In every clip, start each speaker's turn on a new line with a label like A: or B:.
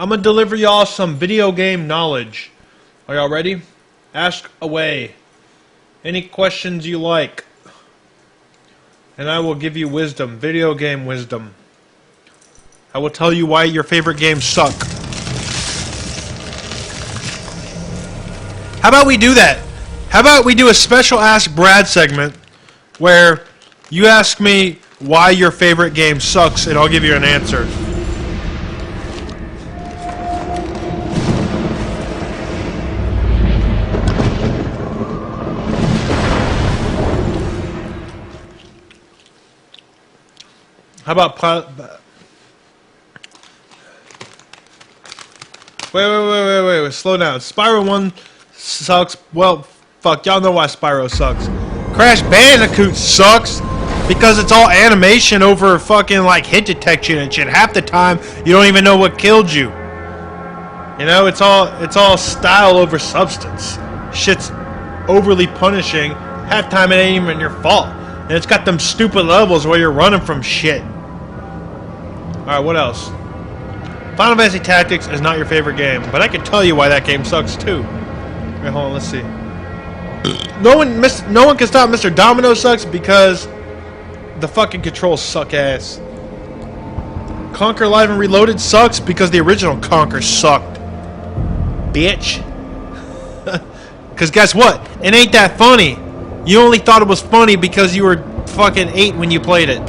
A: I'm gonna deliver y'all some video game knowledge. Are y'all ready? Ask away. Any questions you like. And I will give you wisdom. Video game wisdom. I will tell you why your favorite games suck. How about we do that? How about we do a special Ask Brad segment where you ask me why your favorite game sucks and I'll give you an answer. How about Wait, slow down. Spyro 1 sucks. Well, fuck, y'all know why Spyro sucks. Crash Bandicoot sucks because it's all animation over fucking like hit detection and shit. Half the time you don't even know what killed you. You know, it's all style over substance. Shit's overly punishing. Half the time it ain't even your fault. And it's got them stupid levels where you're running from shit. Alright, what else? Final Fantasy Tactics is not your favorite game, but I can tell you why that game sucks too. Wait, hold on, let's see. No one can stop Mr. Domino sucks because the fucking controls suck ass. Conquer Live and Reloaded sucks because the original Conquer sucked. Bitch. Because guess what? It ain't that funny. You only thought it was funny because you were fucking 8 when you played it.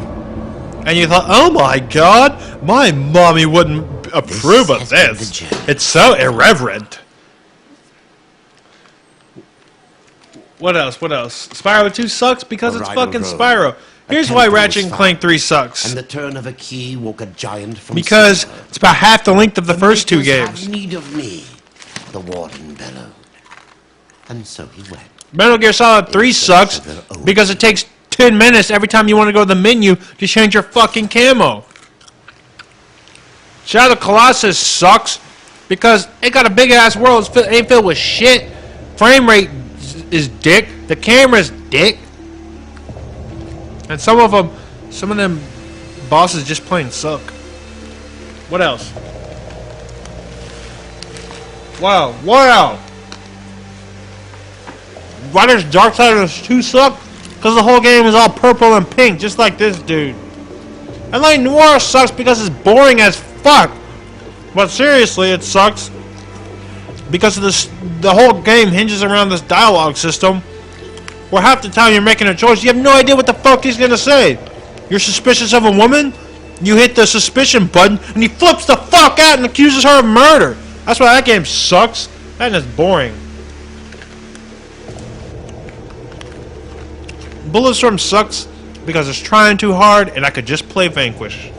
A: And you thought, oh my god, my mommy wouldn't approve of this. It's so irreverent. What else? Spyro 2 sucks because it's fucking Spyro. Here's why Ratchet and Clank 3 sucks.
B: And the turn of a key woke a giant from
A: because it's about half the length of the first 2 games.
B: Have need of me, the warden bellowed. And so he went.
A: Metal Gear Solid 3 sucks because it takes 10 minutes every time you want to go to the menu to change your fucking camo. Shadow of the Colossus sucks because it got a big ass world, it ain't filled with shit. Frame rate is dick. The camera's dick. And some of them bosses just plain suck. What else? Wow. Why does Darksiders 2 suck? Because the whole game is all purple and pink, just like this dude. And like Noir sucks because it's boring as fuck. But seriously, it sucks because of this. The whole game hinges around this dialogue system, where half the time you're making a choice, you have no idea what the fuck he's gonna say. You're suspicious of a woman, you hit the suspicion button, and he flips the fuck out and accuses her of murder. That's why that game sucks. That is boring. Bulletstorm sucks because it's trying too hard and I could just play Vanquish.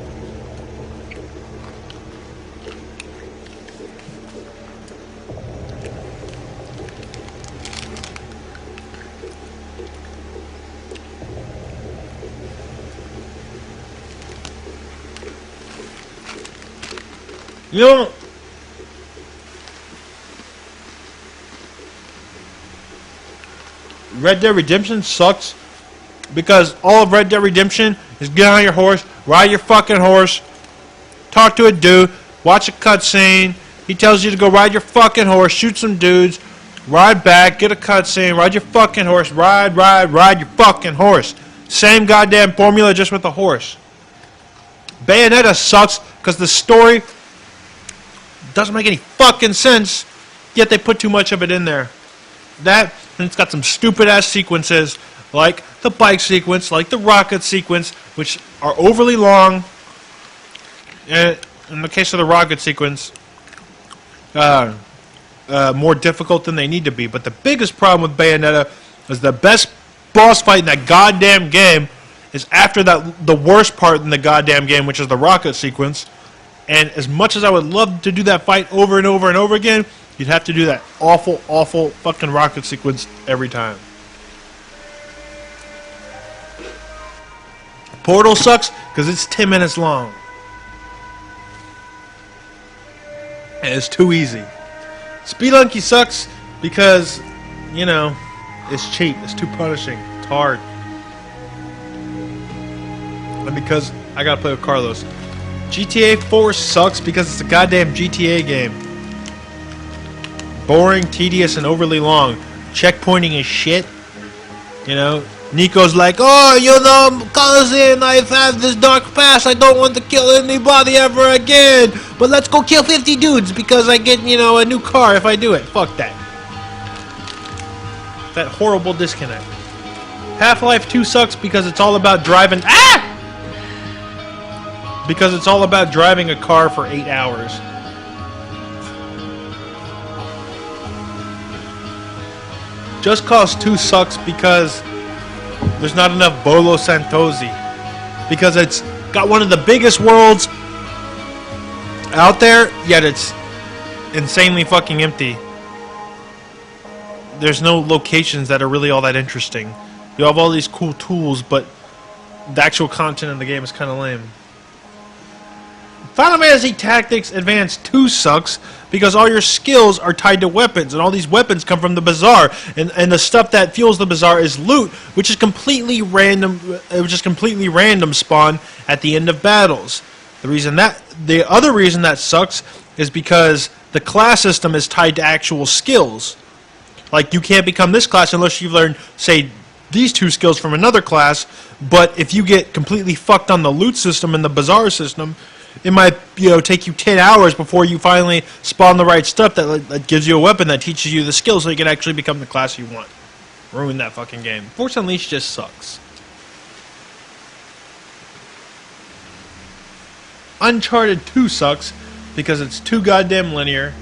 A: You know, Red Dead Redemption sucks because all of Red Dead Redemption is get on your horse, ride your fucking horse, talk to a dude, watch a cutscene. He tells you to go ride your fucking horse, shoot some dudes, ride back, get a cutscene, ride your fucking horse, ride your fucking horse. Same goddamn formula, just with a horse. Bayonetta sucks because the story doesn't make any fucking sense, yet they put too much of it in there. That, and it's got some stupid ass sequences, like the bike sequence, like the rocket sequence, which are overly long. And in the case of the rocket sequence, more difficult than they need to be. But the biggest problem with Bayonetta is the best boss fight in that goddamn game is after the worst part in the goddamn game, which is the rocket sequence. And as much as I would love to do that fight over and over and over again, you'd have to do that awful, awful fucking rocket sequence every time. Portal sucks because it's 10 minutes long. And it's too easy. Spelunky sucks because, you know, it's cheap. It's too punishing. It's hard. And because I gotta play with Carlos. GTA 4 sucks because it's a goddamn GTA game. Boring, tedious, and overly long. Checkpointing is shit. You know, Nico's like, oh, you know, cousin, I've had this dark past. I don't want to kill anybody ever again. But let's go kill 50 dudes because I get, you know, a new car if I do it. Fuck that. That horrible disconnect. Half-Life 2 sucks because it's all about driving. Ah! Because it's all about driving a car for 8 hours. Just Cause 2 sucks because there's not enough Bolo Santosi. Because it's got one of the biggest worlds out there, yet it's insanely fucking empty. There's no locations that are really all that interesting. You have all these cool tools, but the actual content in the game is kind of lame. Final Fantasy Tactics Advance 2 sucks because all your skills are tied to weapons, and all these weapons come from the bazaar, and the stuff that fuels the bazaar is loot, which is completely random spawn at the end of battles. The other reason that sucks is because the class system is tied to actual skills. Like, you can't become this class unless you've learned, say, these 2 skills from another class, but if you get completely fucked on the loot system and the bazaar system, it might, you know, take you 10 hours before you finally spawn the right stuff that gives you a weapon that teaches you the skills so you can actually become the class you want. Ruin that fucking game. Force Unleashed just sucks. Uncharted 2 sucks because it's too goddamn linear.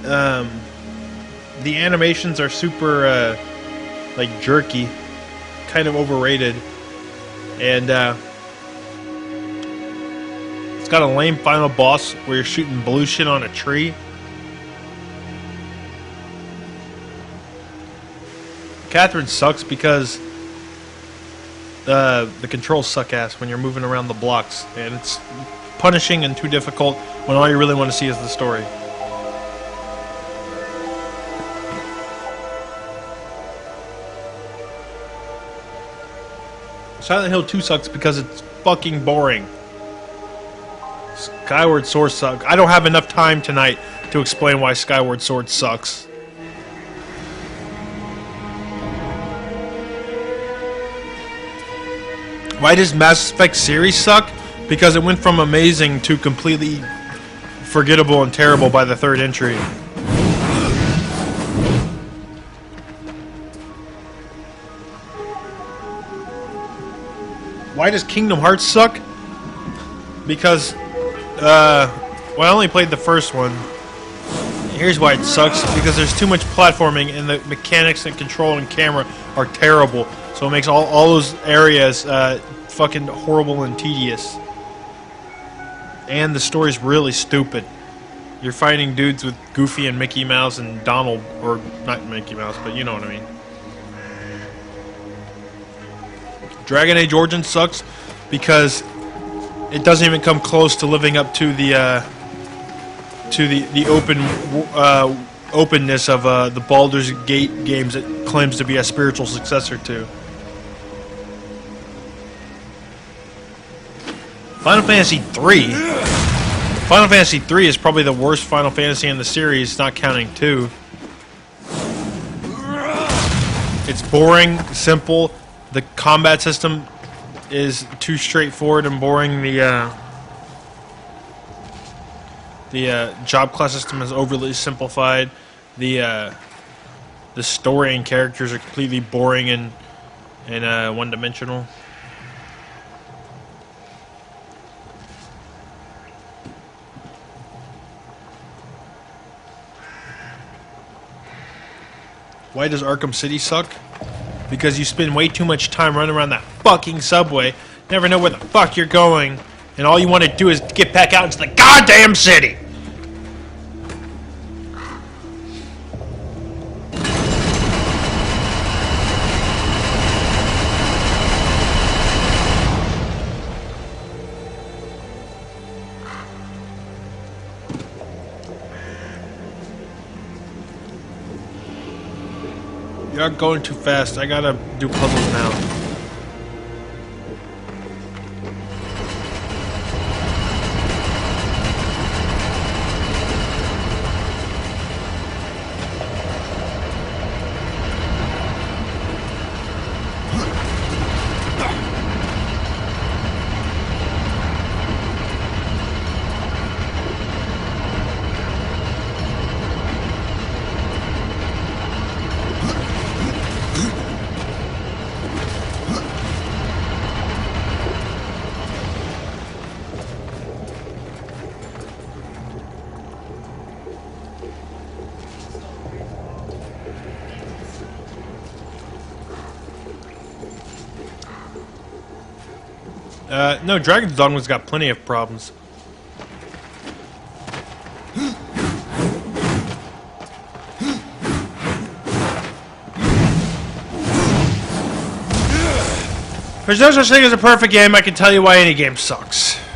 A: The animations are super, like, jerky. Kind of overrated. And, it's got a lame final boss where you're shooting blue shit on a tree. Catherine sucks because the controls suck ass when you're moving around the blocks, and it's punishing and too difficult when all you really want to see is the story. Silent Hill 2 sucks because it's fucking boring. Skyward Sword sucks. I don't have enough time tonight to explain why Skyward Sword sucks. Why does Mass Effect series suck? Because it went from amazing to completely forgettable and terrible by the 3rd entry. Why does Kingdom Hearts suck? Because well, I only played the first one. Here's why it sucks. Because there's too much platforming and the mechanics and control and camera are terrible. So it makes all those areas fucking horrible and tedious. And the story's really stupid. You're fighting dudes with Goofy and Mickey Mouse and Donald, or not Mickey Mouse, but you know what I mean. Dragon Age Origins sucks because it doesn't even come close to living up to the openness of the Baldur's Gate games it claims to be a spiritual successor to. Final Fantasy 3. Final Fantasy 3 is probably the worst Final Fantasy in the series, not counting 2. It's boring, simple. The combat system is too straightforward and boring. The job class system is overly simplified. The story and characters are completely boring and one-dimensional. Why does Arkham City suck? Because you spend way too much time running around that fucking subway, never know where the fuck you're going, and all you want to do is get back out into the goddamn city! You're going too fast. I gotta do puzzles now. No, Dragon's Dogma's got plenty of problems. There's no such thing as a perfect game. I can tell you why any game sucks.